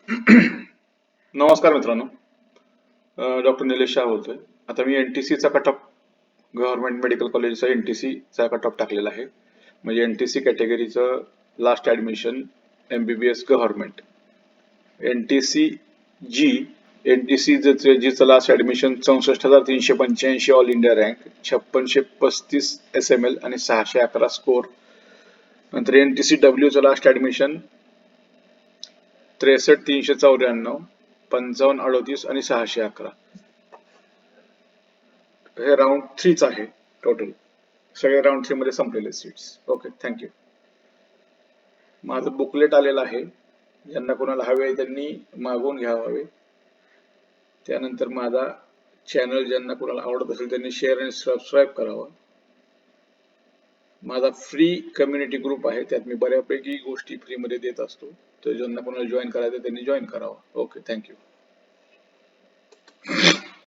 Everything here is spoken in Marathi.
नमस्कार मित्रांनो. डॉक्टर निलेश शाह बोलतोय. आता मी एनटीसीचा कट ऑफ गव्हर्नमेंट मेडिकल कॉलेजचा एनटीसीचा कट ऑफ टाकलेला आहे. म्हणजे एनटीसी कॅटेगरीचं last admission MBBS government NTC G NTC जीचं last admission 64,385 all India rank, 5635 SML आणि 611 स्कोर. नंतर एनटीसी डब्ल्यूचं लास्ट ऍडमिशन 63,394, 5538 आणि 611. हे राऊंड 3 आहे टोटल. सगळे राऊंड 3 मध्ये संपलेले सीट्स. Okay, thank you. माझं बुकलेट आलेलं आहे. ज्यांना कोणाला हवे त्यांनी मागवून घ्यावे. त्यानंतर माझा चॅनल ज्यांना कोणाला आवडत असेल त्यांनी शेअर आणि सबस्क्राईब करावं. माझा फ्री कम्युनिटी ग्रुप आहे, त्यात मी बऱ्यापैकी गोष्टी फ्री मध्ये देत असतो. तर ज्यांना कोणाला जॉईन करायचं त्यांनी जॉईन करावं. Okay, thank you.